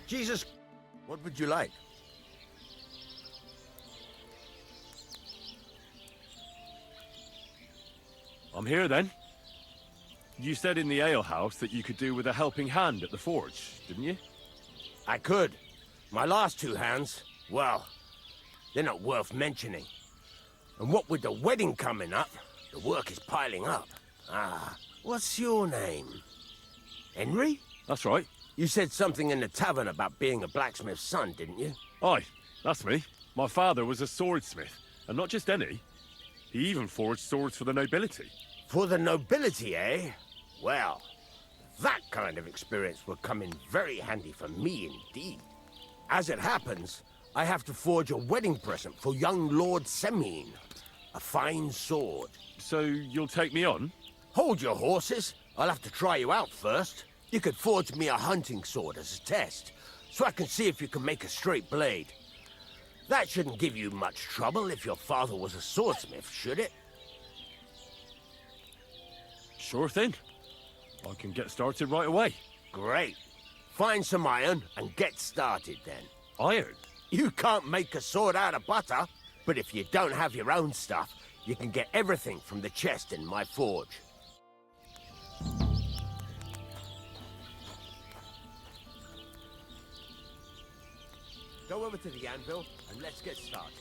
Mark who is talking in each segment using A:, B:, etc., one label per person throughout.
A: Jesus, what would you like?
B: I'm here then. You said in the alehouse that you could do with a helping hand at the forge, didn't you?
A: I could. My last two hands, well, they're not worth mentioning. And what with the wedding coming up, the work is piling up. Ah, what's your name? Henry?
B: That's right.
A: You said something in the tavern about being a blacksmith's son, didn't you?
B: Aye, that's me. My father was a swordsmith, and not just any. He even forged swords for the nobility.
A: For the nobility, eh? Well, that kind of experience would come in very handy for me indeed. As it happens, I have to forge a wedding present for young Lord Semine. A fine sword.
B: So you'll take me on?
A: Hold your horses. I'll have to try you out first. You could forge me a hunting sword as a test, so I can see if you can make a straight blade. That shouldn't give you much trouble if your father was a swordsmith, should it?
B: Sure thing. I can get started right away.
A: Great. Find some iron and get started then.
B: Iron?
A: You can't make a sword out of butter, but if you don't have your own stuff, you can get everything from the chest in my forge. Go over to the anvil and let's get started.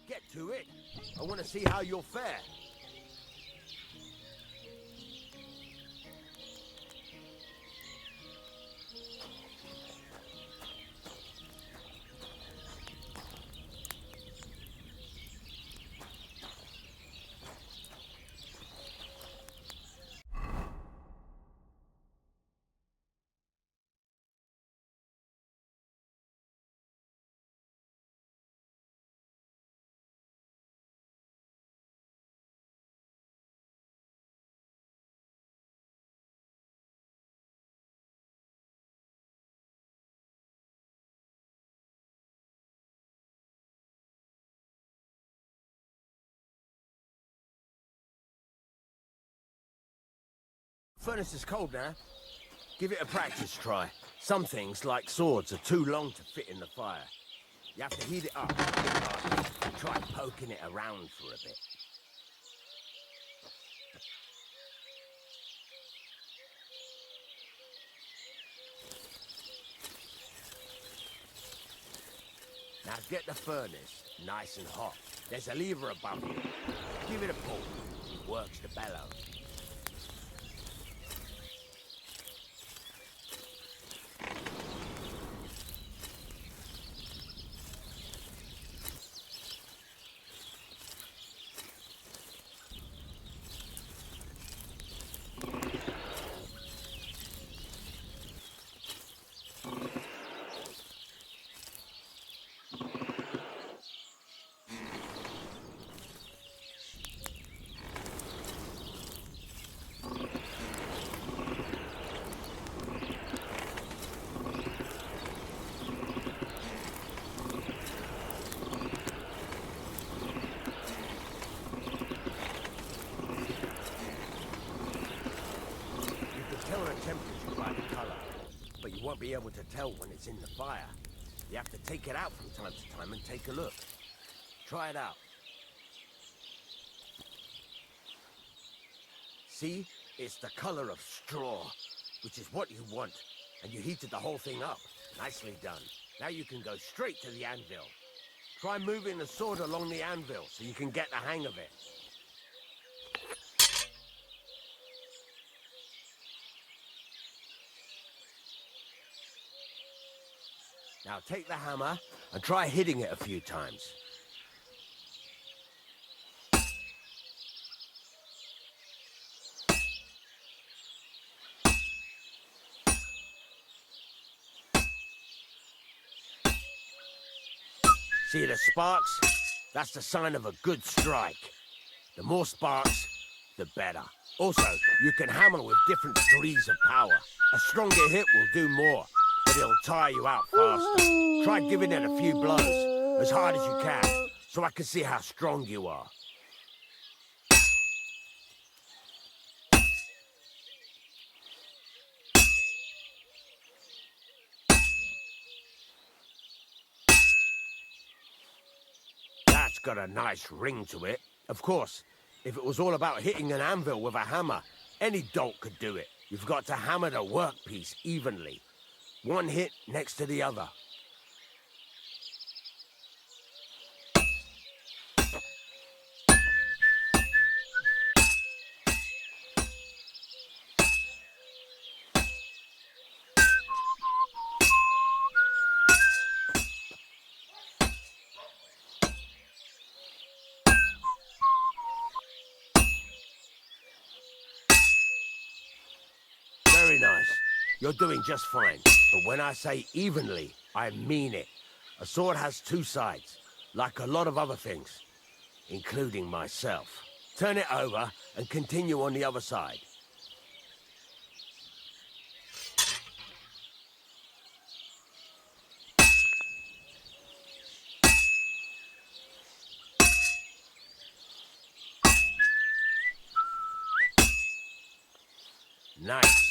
A: Get to it. I want to see how you'll fare. Furnace is cold now. Give it a practice try. Some things, like swords, are too long to fit in the fire. You have to heat it up and try poking it around for a bit. Now get the furnace nice and hot. There's a lever above you. Give it a pull. It works the bellows. be able to tell when it's in the fire. You have to take it out from time to time and take a look. Try it out. See? It's the color of straw, which is what you want. And you heated the whole thing up. Nicely done. Now you can go straight to the anvil. Try moving the sword along the anvil so you can get the hang of it. Now take the hammer and try hitting it a few times. See the sparks? That's the sign of a good strike. The more sparks, the better. Also, you can hammer with different degrees of power. A stronger hit will do more, but it'll tire you out faster. Try giving it a few blows, as hard as you can, so I can see how strong you are. That's got a nice ring to it. Of course, if it was all about hitting an anvil with a hammer, any dolt could do it. You've got to hammer the workpiece evenly. One hit next to the other. Very nice. You're doing just fine. But when I say evenly, I mean it. A sword has two sides, like a lot of other things, including myself. Turn it over and continue on the other side. Nice.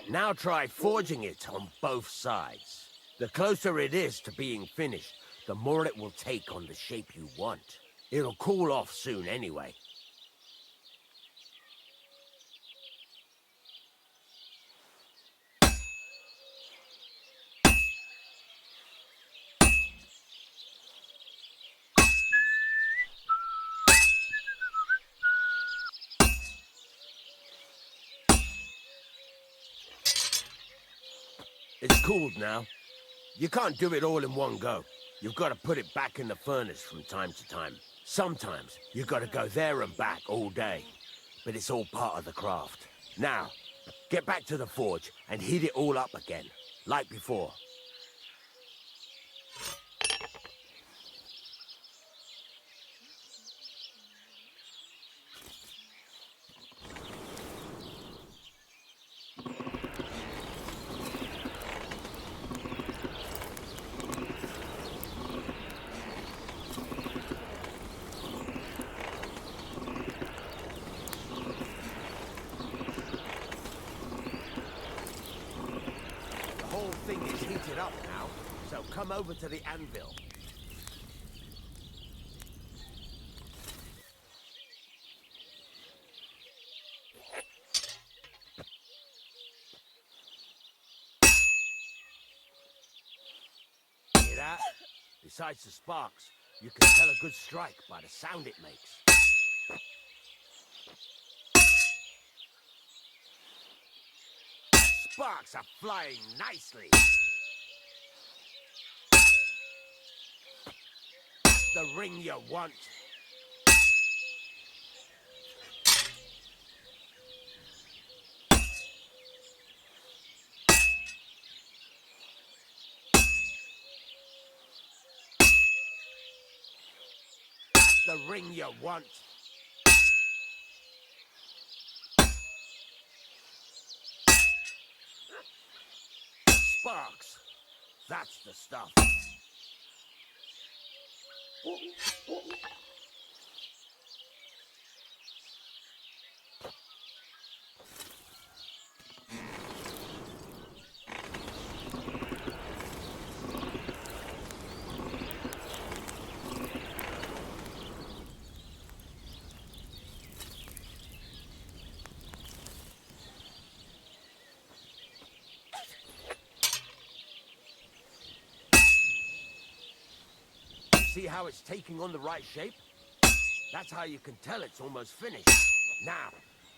A: Now try forging it on both sides. The closer it is to being finished, the more it will take on the shape you want. It'll cool off soon anyway. It's cooled now. You can't do it all in one go. You've got to put it back in the furnace from time to time. Sometimes you've got to go there and back all day. But it's all part of the craft. Now, get back to the forge and heat it all up again, like before. The whole thing is heated up now, so come over to the anvil. Hear that? Besides the sparks, you can tell a good strike by the sound it makes. Sparks are flying nicely. The ring you want. The ring you want. Sparks. That's the stuff. See how it's taking on the right shape? That's how you can tell it's almost finished. Now,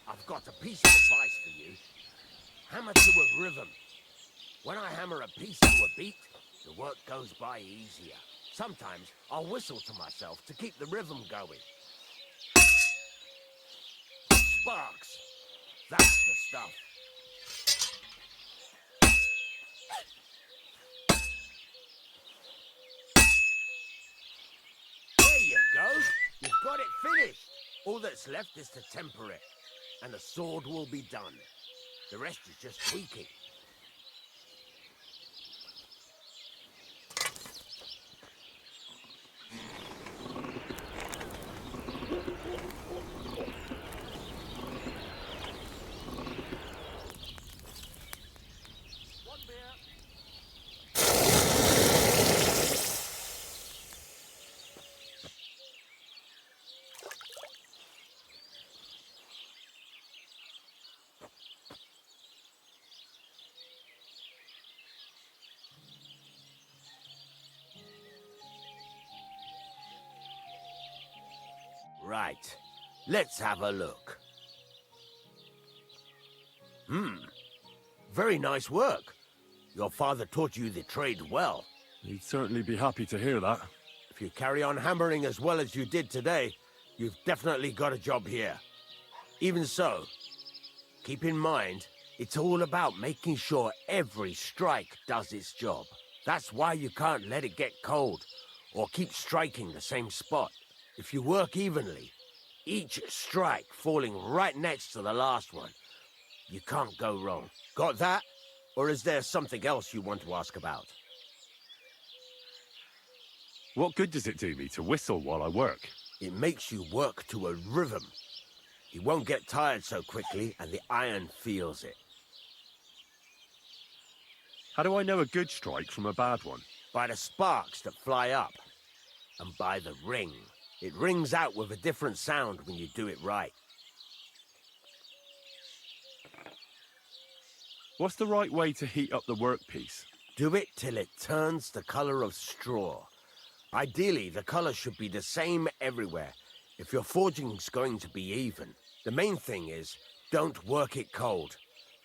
A: I've got a piece of advice for you. Hammer to a rhythm. When I hammer a piece to a beat, the work goes by easier. Sometimes I'll whistle to myself to keep the rhythm going. Sparks. That's the stuff. There you go. You've got it finished. All that's left is to temper it, and the sword will be done. The rest is just tweaking. Right. Let's have a look. Very nice work. Your father taught you the trade well.
B: He'd certainly be happy to hear that.
A: If you carry on hammering as well as you did today, you've definitely got a job here. Even so, keep in mind, it's all about making sure every strike does its job. That's why you can't let it get cold, or keep striking the same spot. If you work evenly, each strike falling right next to the last one, you can't go wrong. Got that? Or is there something else you want to ask about?
B: What good does it do me to whistle while I work?
A: It makes you work to a rhythm. You won't get tired so quickly, and the iron feels it.
B: How do I know a good strike from a bad one?
A: By the sparks that fly up, and by the ring. It rings out with a different sound when you do it right.
B: What's the right way to heat up the workpiece?
A: Do it till it turns the color of straw. Ideally, the color should be the same everywhere, if your forging's going to be even. The main thing is, don't work it cold.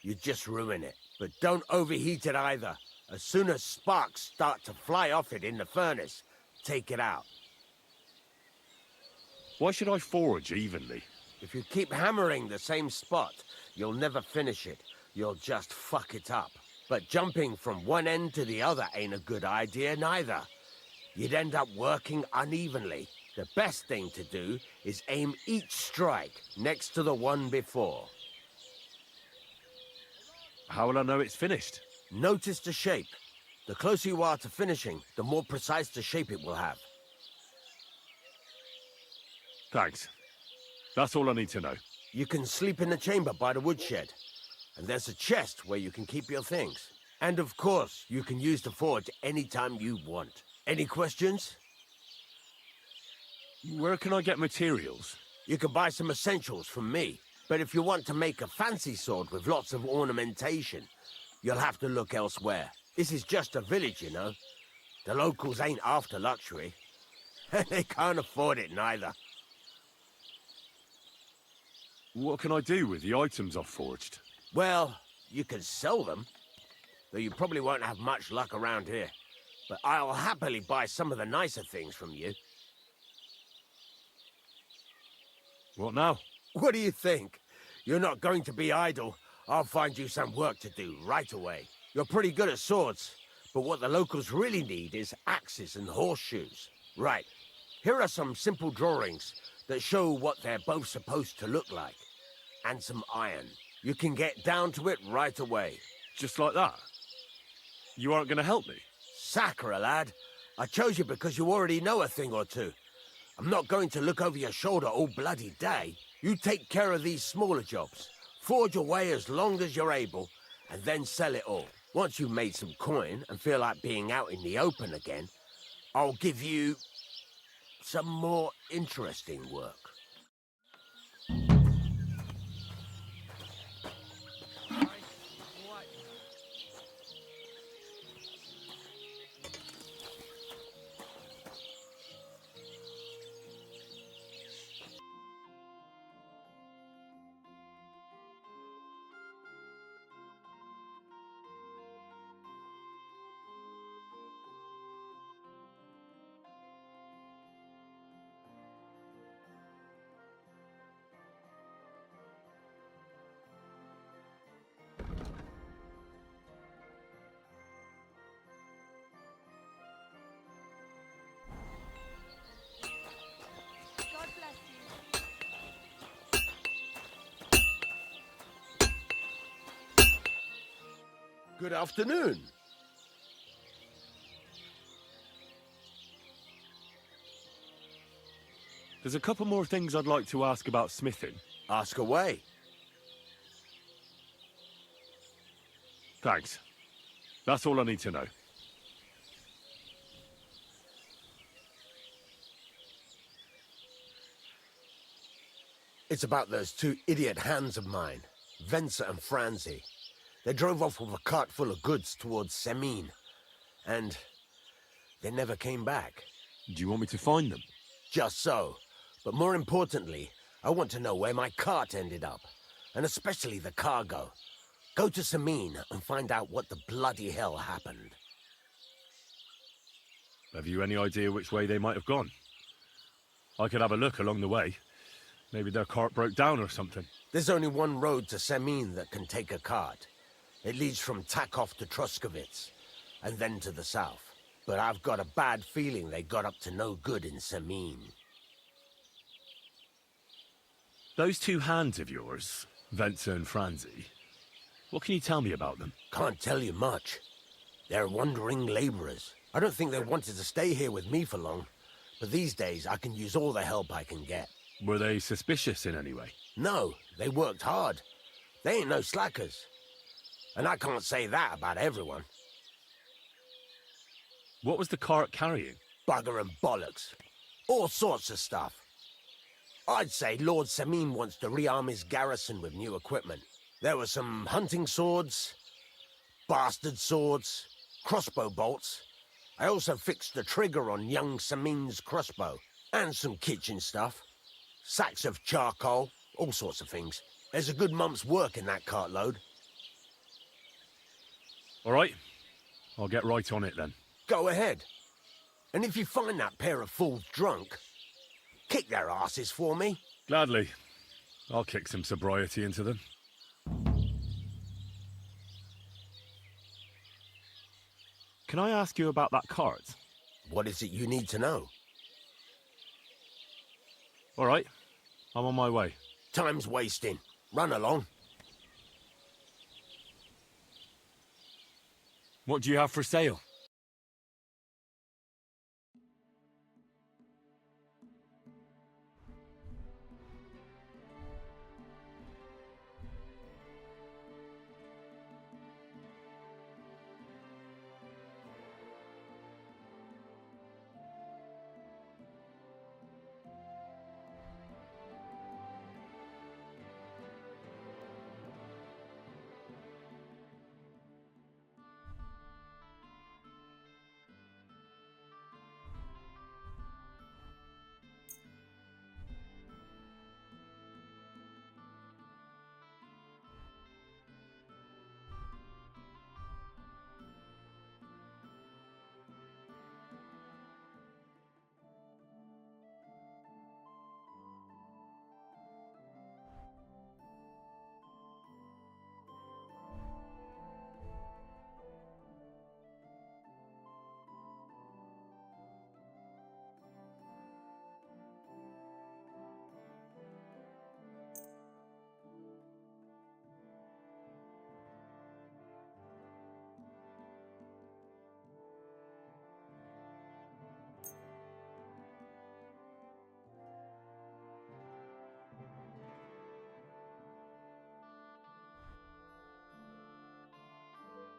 A: You just ruin it. But don't overheat it either. As soon as sparks start to fly off it in the furnace, take it out.
B: Why should I forge evenly?
A: If you keep hammering the same spot, you'll never finish it. You'll just fuck it up. But jumping from one end to the other ain't a good idea neither. You'd end up working unevenly. The best thing to do is aim each strike next to the one before.
B: How will I know it's finished?
A: Notice the shape. The closer you are to finishing, the more precise the shape it will have.
B: Thanks. That's all I need to know.
A: You can sleep in the chamber by the woodshed. And there's a chest where you can keep your things. And of course, you can use the forge anytime you want. Any questions?
B: Where can I get materials?
A: You can buy some essentials from me. But if you want to make a fancy sword with lots of ornamentation, you'll have to look elsewhere. This is just a village, you know. The locals ain't after luxury. They can't afford it neither.
B: What can I do with the items I've forged?
A: Well, you can sell them, though you probably won't have much luck around here. But I'll happily buy some of the nicer things from you.
B: What now?
A: What do you think? You're not going to be idle. I'll find you some work to do right away. You're pretty good at swords, but what the locals really need is axes and horseshoes. Right, here are some simple drawings that show what they're both supposed to look like. And some iron. You can get down to it right away.
B: Just like that? You aren't going to help me?
A: Sacre, lad. I chose you because you already know a thing or two. I'm not going to look over your shoulder all bloody day. You take care of these smaller jobs. Forge away as long as you're able, and then sell it all. Once you've made some coin and feel like being out in the open again, I'll give you some more interesting work. Good afternoon.
B: There's a couple more things I'd like to ask about smithing.
A: Ask away.
B: Thanks. That's all I need to know.
A: It's about those two idiot hands of mine, Venser and Franzi. They drove off with a cart full of goods towards Semine, and they never came back.
B: Do you want me to find them?
A: Just so. But more importantly, I want to know where my cart ended up, and especially the cargo. Go to Semine and find out what the bloody hell happened.
B: Have you any idea which way they might have gone? I could have a look along the way. Maybe their cart broke down or something.
A: There's only one road to Semine that can take a cart. It leads from Takov to Truskovitz, and then to the south. But I've got a bad feeling they got up to no good in Semine.
B: Those two hands of yours, Venser and Franzi, what can you tell me about them?
A: Can't tell you much. They're wandering laborers. I don't think they wanted to stay here with me for long, but these days I can use all the help I can get.
B: Were they suspicious in any way?
A: No, they worked hard. They ain't no slackers. And I can't say that about everyone.
B: What was the cart carrying?
A: Bugger and bollocks. All sorts of stuff. I'd say Lord Semine wants to rearm his garrison with new equipment. There were some hunting swords, bastard swords, crossbow bolts. I also fixed the trigger on young Semine's crossbow. And some kitchen stuff. Sacks of charcoal, all sorts of things. There's a good month's work in that cartload.
B: All right. I'll get right on it then.
A: Go ahead. And if you find that pair of fools drunk, kick their asses for me.
B: Gladly. I'll kick some sobriety into them. Can I ask you about that cart?
A: What is it you need to know?
B: All right. I'm on my way.
A: Time's wasting. Run along.
B: What do you have for sale?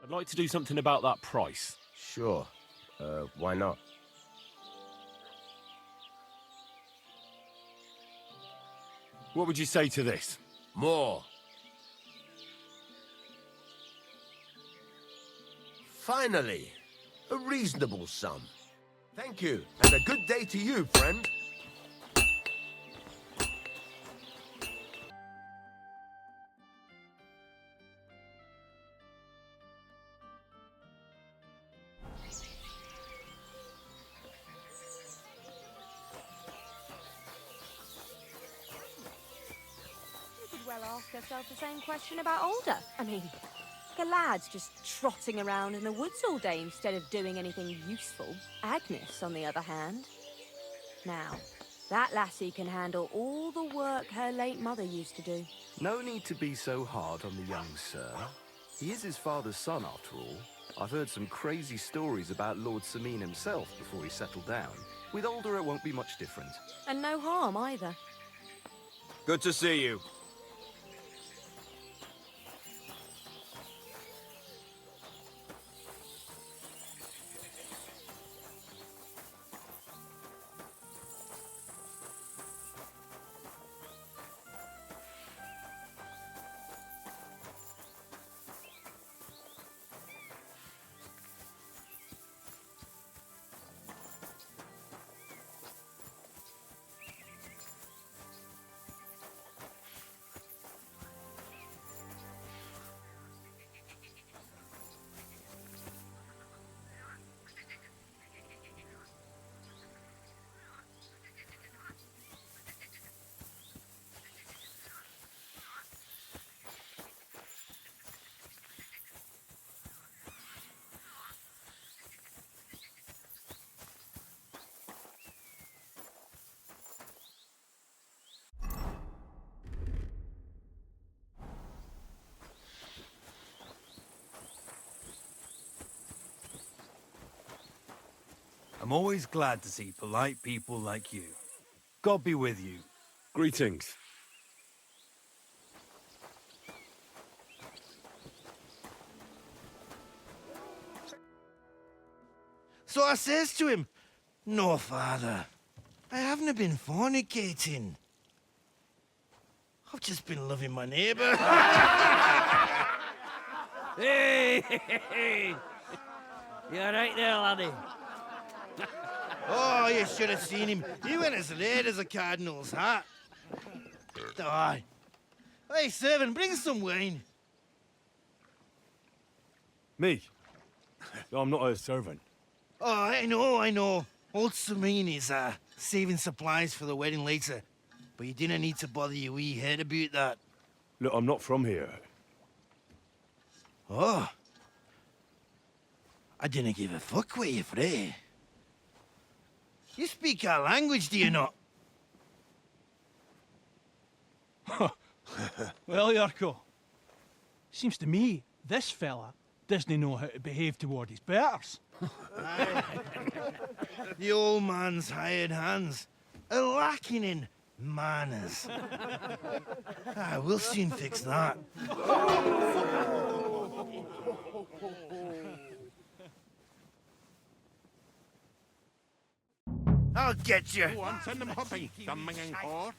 B: I'd like to do something about that price.
A: Sure. Why not?
B: What would you say to this?
A: More. Finally, a reasonable sum. Thank you, and a good day to you, friend.
C: Well, ask herself the same question about Alder. I mean, the lad's just trotting around in the woods all day instead of doing anything useful. Agnes, on the other hand. Now, that lassie can handle all the work her late mother used to do.
D: No need to be so hard on the young sir. He is his father's son, after all. I've heard some crazy stories about Lord Sameen himself before he settled down. With Alder, it won't be much different.
C: And no harm either.
A: Good to see you.
E: I'm always glad to see polite people like you. God be with you.
B: Greetings.
F: So I says to him, "No, father, I haven't been fornicating. I've just been loving my neighbour."
G: Hey! You alright there, laddie?
F: Oh, you should have seen him. He went as red as a cardinal's hat. Aye. Hey, servant, bring some wine.
B: Me? I'm not a servant.
F: Oh, I know. Old Sameen is saving supplies for the wedding later. But you didn't need to bother your wee head about that.
B: Look, I'm not from here.
F: Oh. I didn't give a fuck where you're from. You speak our language, do you not?
H: Well, Yarko, seems to me this fella doesn't know how to behave toward his betters.
F: The old man's hired hands are lacking in manners. We'll soon fix that. I'll get you.
A: Go on, send them hopping, dumbing and whore.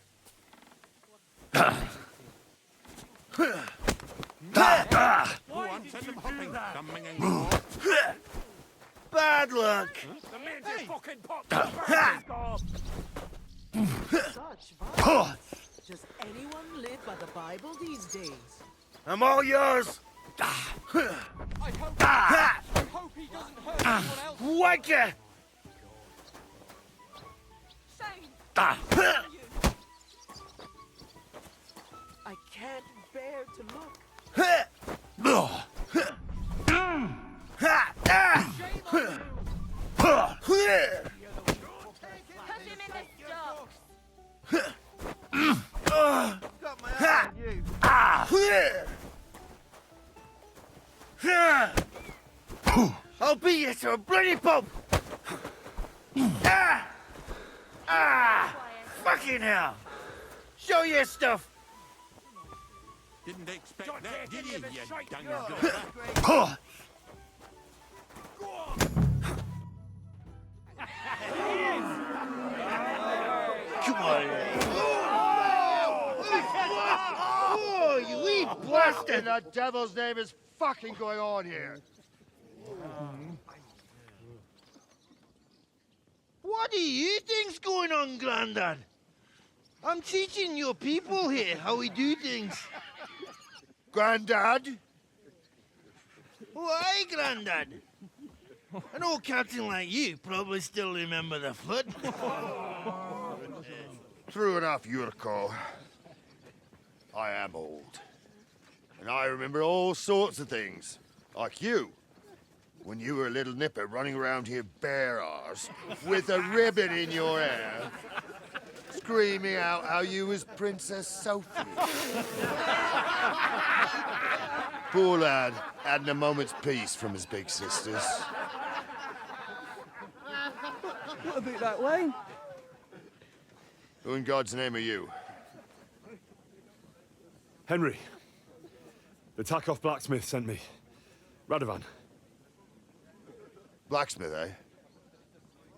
A: Go on, send them hopping, dumbing and whore.
F: Bad luck.
A: The man's fucking pop.
I: Does anyone live by the Bible these days?
F: I'm all yours.
I: I hope he doesn't hurt anyone else.
F: Wanker!
I: I can't bear to look.
F: Got my eye on you. I'll beat you to a bloody pulp. Fucking hell. Show your stuff.
A: Didn't expect that, did you, you dungy?
F: Come on. Oh, you wee blasted.
J: The devil's name is fucking going on here?
F: What do you think's going on, Grandad? I'm teaching your people here how we do things.
J: Grandad?
F: Why, Grandad? An old captain like you probably still remember the flood.
J: True enough, Yurko. I am old. And I remember all sorts of things. Like you. When you were a little nipper running around here bare arse, with a ribbon in your hair, screaming out how you was Princess Sophie. Poor lad, hadn't a moment's peace from his big sisters.
G: What about that wine?
J: Who in God's name are you?
B: Henry. The Takeoff Blacksmith sent me. Radovan.
J: Blacksmith, eh?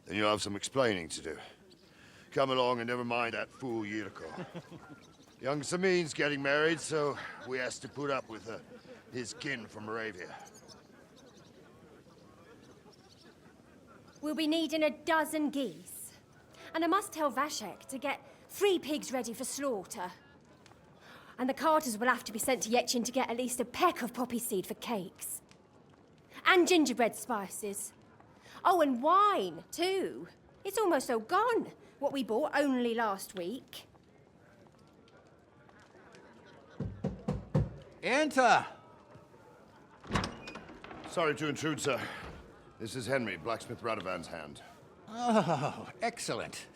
J: Then you'll have some explaining to do. Come along and never mind that fool Yurko. Young Samin's getting married, so we has to put up with his kin from Moravia.
K: We'll be needing 12 geese. And I must tell Vashek to get 3 pigs ready for slaughter. And the carters will have to be sent to Yetchin to get at least a peck of poppy seed for cakes. And gingerbread spices. Oh, and wine, too. It's almost all gone, what we bought only last week.
L: Enter!
J: Sorry to intrude, sir. This is Henry, Blacksmith Radovan's hand.
L: Oh, excellent.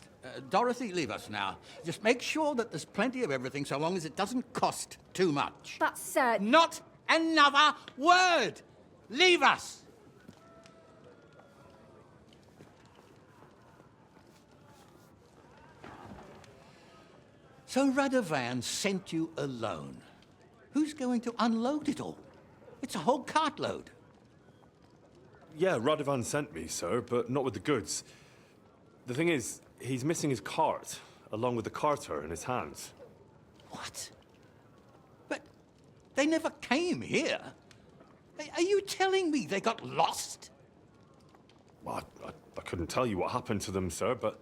L: Dorothy, leave us now. Just make sure that there's plenty of everything so long as it doesn't cost too much.
K: But, sir...
L: Not another word! Leave us! So Radovan sent you alone. Who's going to unload it all? It's a whole cartload.
B: Yeah, Radovan sent me, sir, but not with the goods. The thing is, he's missing his cart, along with the carter in his hands.
L: What? But they never came here. Are you telling me they got lost?
B: Well, I couldn't tell you what happened to them, sir, but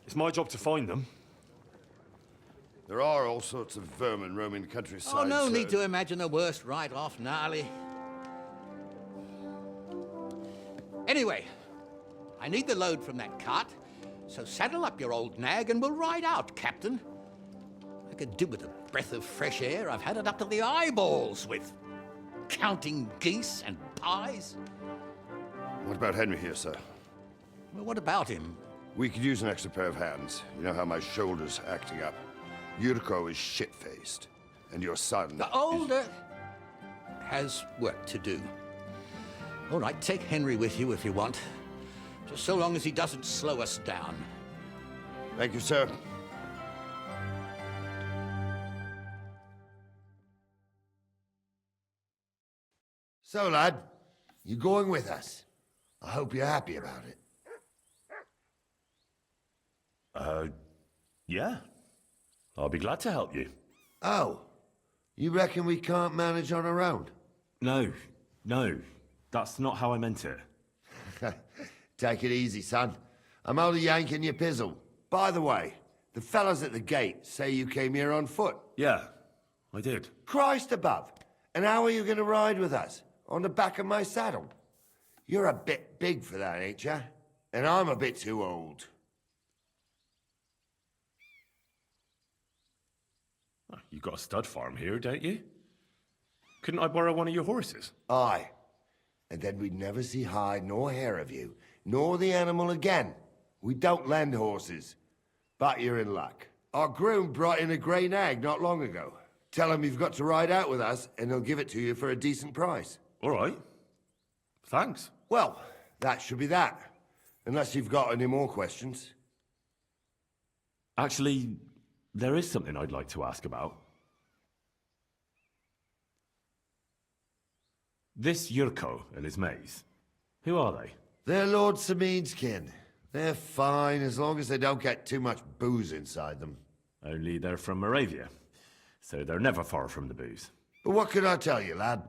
B: it's my job to find them.
J: There are all sorts of vermin roaming the countryside.
L: Oh, no
J: sir.
L: need to imagine the worst right off, gnarly. Anyway, I need the load from that cart, so saddle up your old nag and we'll ride out, Captain. I could do with a breath of fresh air. I've had it up to the eyeballs with counting geese and pies.
J: What about Henry here, sir?
L: Well, what about him?
J: We could use an extra pair of hands. You know how my shoulder's acting up. Yurko is shit-faced, and your son...
L: The older has work to do. All right, take Henry with you if you want. Just so long as he doesn't slow us down.
J: Thank you, sir. So, lad, you going with us? I hope you're happy about it.
B: Yeah. I'll be glad to help you.
J: Oh, you reckon we can't manage on our own?
B: No, that's not how I meant it.
J: Take it easy, son. I'm only yanking your pizzle. By the way, the fellas at the gate say you came here on foot.
B: Yeah, I did.
J: Christ above. And how are you going to ride with us? On the back of my saddle? You're a bit big for that, ain't ya? And I'm a bit too old.
B: You've got a stud farm here, don't you? Couldn't I borrow one of your horses?
J: Aye. And then we'd never see hide nor hair of you, nor the animal again. We don't lend horses. But you're in luck. Our groom brought in a grey nag not long ago. Tell him you've got to ride out with us, and he'll give it to you for a decent price.
B: All right. Thanks.
J: Well, that should be that. Unless you've got any more questions.
B: Actually, there is something I'd like to ask about. This Yurko and his mates, who are they?
J: They're Lord Samin's kin. They're fine as long as they don't get too much booze inside them.
B: Only they're from Moravia, so they're never far from the booze.
J: But what could I tell you, lad?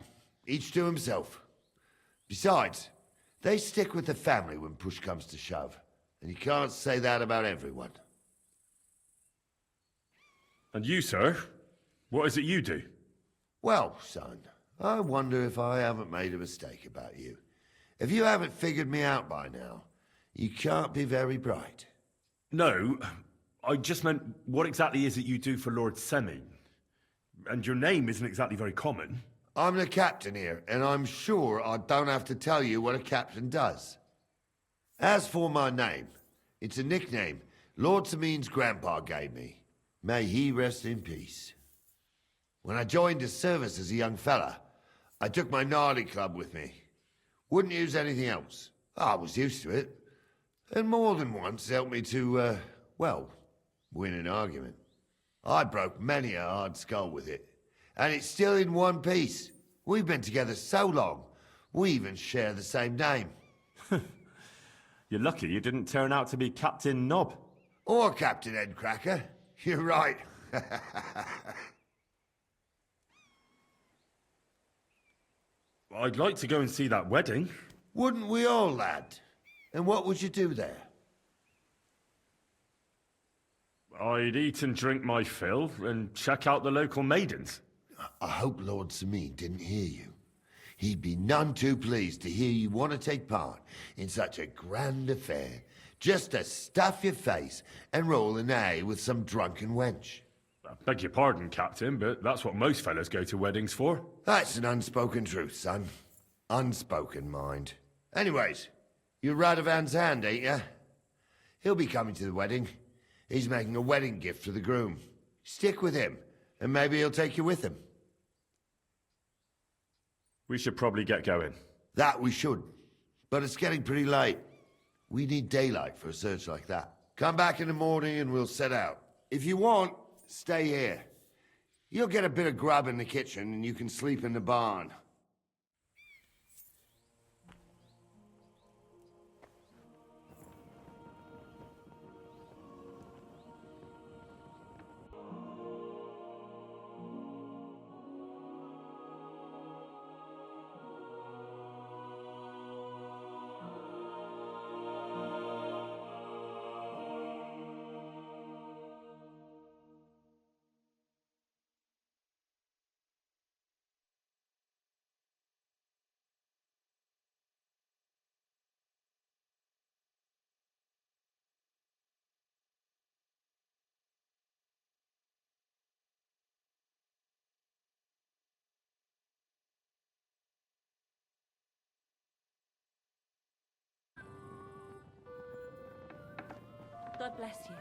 J: Each to himself. Besides, they stick with the family when push comes to shove. And you can't say that about everyone.
B: And you, sir? What is it you do?
J: Well, son, I wonder if I haven't made a mistake about you. If you haven't figured me out by now, you can't be very bright.
B: No, I just meant, what exactly is it you do for Lord Semin? And your name isn't exactly very common.
J: I'm the captain here, and I'm sure I don't have to tell you what a captain does. As for my name, it's a nickname Lord Samin's grandpa gave me. May he rest in peace. When I joined his service as a young fella, I took my gnarly club with me. Wouldn't use anything else. I was used to it. And more than once helped me to, well, win an argument. I broke many a hard skull with it. And it's still in one piece. We've been together so long, we even share the same name.
B: You're lucky you didn't turn out to be Captain Knob.
J: Or Captain Headcracker. You're right.
B: I'd like to go and see that wedding.
J: Wouldn't we all, lad? And what would you do there?
B: I'd eat and drink my fill and check out the local maidens.
J: I hope Lord Sameen didn't hear you. He'd be none too pleased to hear you want to take part in such a grand affair, just to stuff your face and roll an A with some drunken wench.
B: I beg your pardon, Captain, but that's what most fellas go to weddings for.
J: That's an unspoken truth, son. Unspoken, mind. Anyways, you're Radovan's hand, ain't ya? He'll be coming to the wedding. He's making a wedding gift for the groom. Stick with him, and maybe he'll take you with him.
B: We should probably get going.
J: That we should. But it's getting pretty late. We need daylight for a search like that. Come back in the morning and we'll set out. If you want, stay here. You'll get a bit of grub in the kitchen and you can sleep in the barn.
C: God bless you.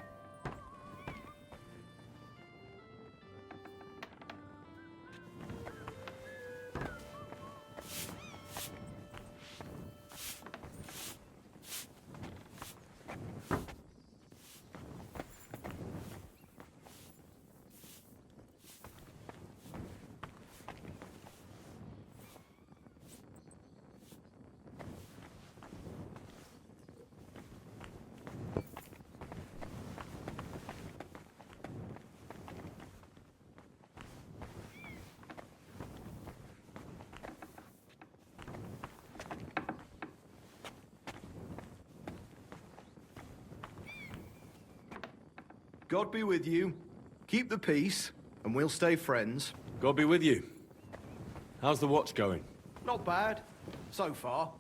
D: God be with you. Keep the peace, and we'll stay friends.
B: God be with you. How's the watch going?
D: Not bad, so far.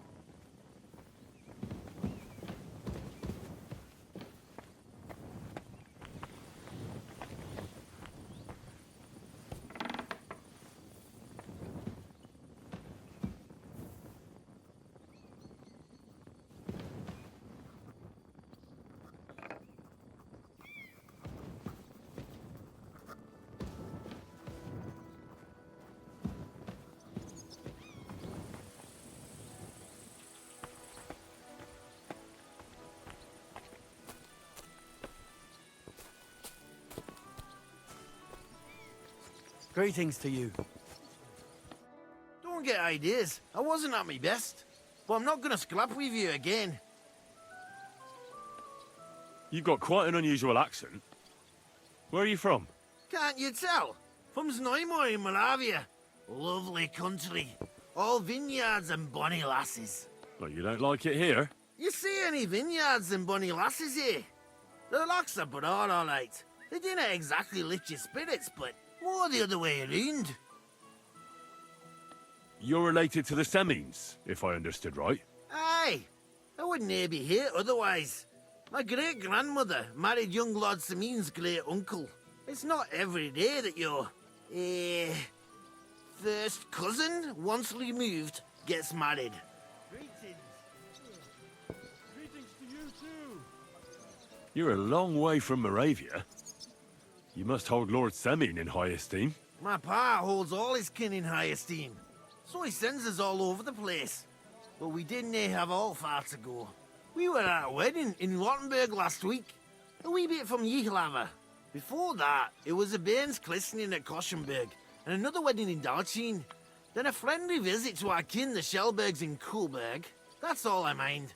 F: Greetings to you. Don't get ideas. I wasn't at my best. But I'm not gonna scrap with you again.
B: You've got quite an unusual accent. Where are you from?
F: Can't you tell? From Znaimor in Moravia. Lovely country. All vineyards and bonny lasses.
B: Well, you don't like it here?
F: You see any vineyards and bonny lasses here? The locks are broad, all right. They didn't exactly lift your spirits, but more the other way around.
B: You're related to the Semines, if I understood right.
F: Aye. I wouldn't e'er be here otherwise. My great-grandmother married young Lord Sameen's great-uncle. It's not every day that your, first cousin, once removed, gets married.
H: Greetings to you too.
B: You're a long way from Moravia. You must hold Lord Semine in high esteem.
F: My pa holds all his kin in high esteem. so he sends us all over the place. But we didn't have all far to go. We were at a wedding in Rottenburg last week, a wee bit from Yichlava. Before that, it was a bairn's christening at Koschenberg, and another wedding in Darchin. Then a friendly visit to our kin, the Shellbergs in Coolberg. That's all I mind.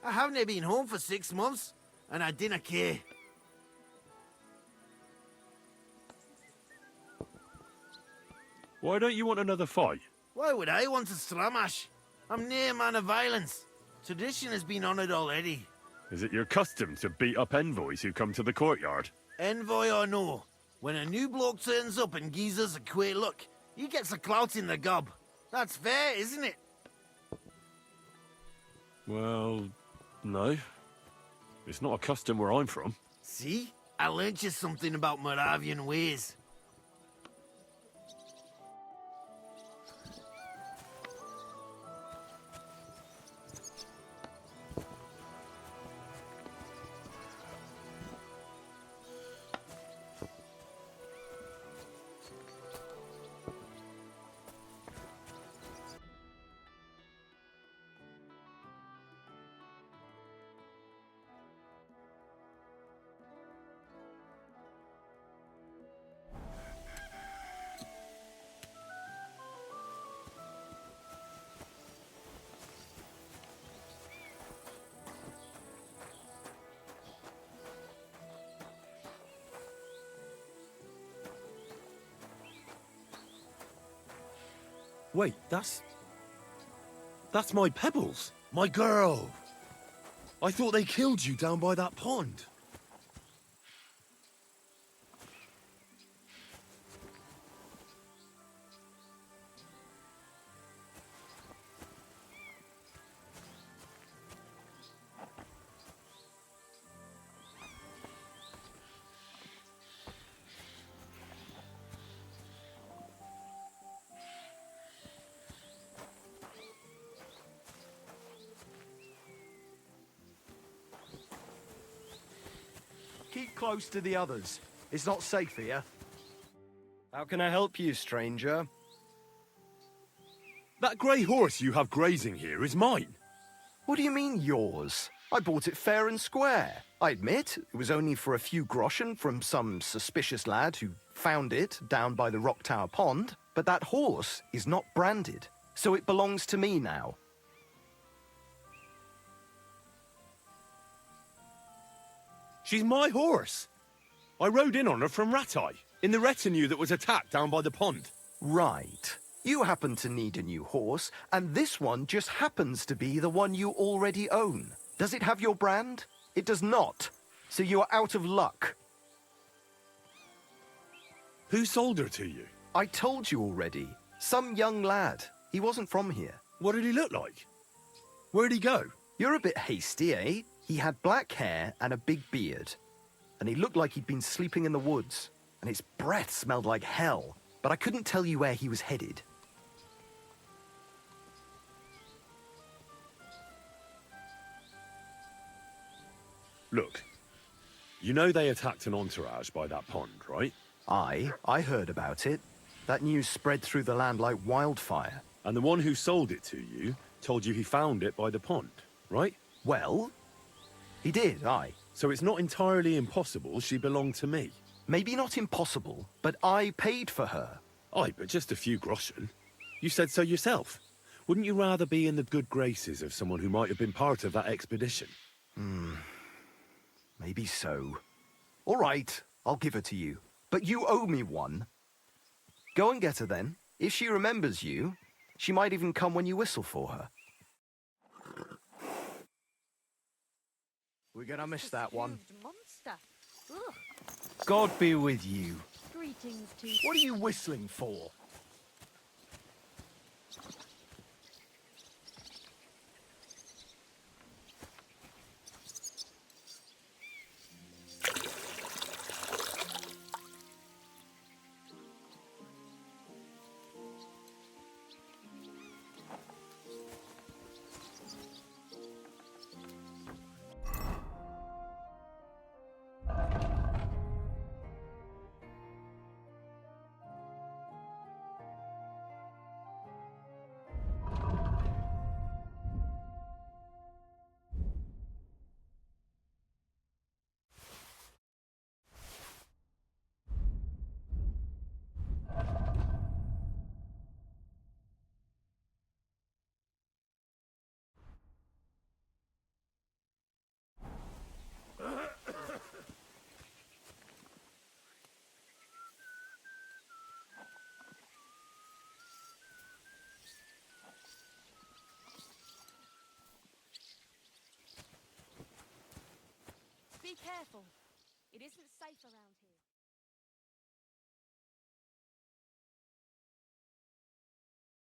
F: I haven't been home for 6 months, and I dinna care.
B: Why don't you want another fight?
F: Why would I want to stramash? I'm near a man of violence. Tradition has been honoured already.
B: Is it your custom to beat up envoys who come to the courtyard?
F: Envoy or no, when a new bloke turns up and gives us a queer look, he gets a clout in the gob. That's fair, isn't it?
B: Well, no. It's not a custom where I'm from.
F: See? I learnt you something about Moravian ways.
M: Wait, that's my Pebbles.
F: My girl.
M: I thought they killed you down by that pond.
N: Keep close to the others. It's not safe here.
O: How can I help you, stranger?
M: That grey horse you have grazing here is mine.
O: What do you mean, yours? I bought it fair and square. I admit, it was only for a few groschen from some suspicious lad who found it down by the Rock Tower Pond, but that horse is not branded, so it belongs to me now.
M: She's my horse. I rode in on her from Ratai, in the retinue that was attacked down by the pond.
O: Right. You happen to need a new horse, and this one just happens to be the one you already own. Does it have your brand? It does not. So you are out of luck.
M: Who sold her to you?
O: I told you already. Some young lad. He wasn't from here.
M: What did he look like? Where'd he go?
O: You're a bit hasty, eh? He had black hair and a big beard. And he looked like he'd been sleeping in the woods. And his breath smelled like hell. But I couldn't tell you where he was headed.
B: Look, you know they attacked an entourage by that pond, right?
O: I heard about it. That news spread through the land like wildfire.
B: And the one who sold it to you told you he found it by the pond, right?
O: Well, he did, aye.
B: So it's not entirely impossible she belonged to me.
O: Maybe not impossible, but I paid for her.
B: Aye, but just a few groschen. You said so yourself. Wouldn't you rather be in the good graces of someone who might have been part of that expedition?
O: Maybe so. All right, I'll give her to you. But you owe me one. Go and get her then. If she remembers you, she might even come when you whistle for her. We're gonna miss that one.
C: Monster. Ugh.
N: God be with you.
C: Greetings to
N: What are you whistling for?
C: careful. It isn't safe around here.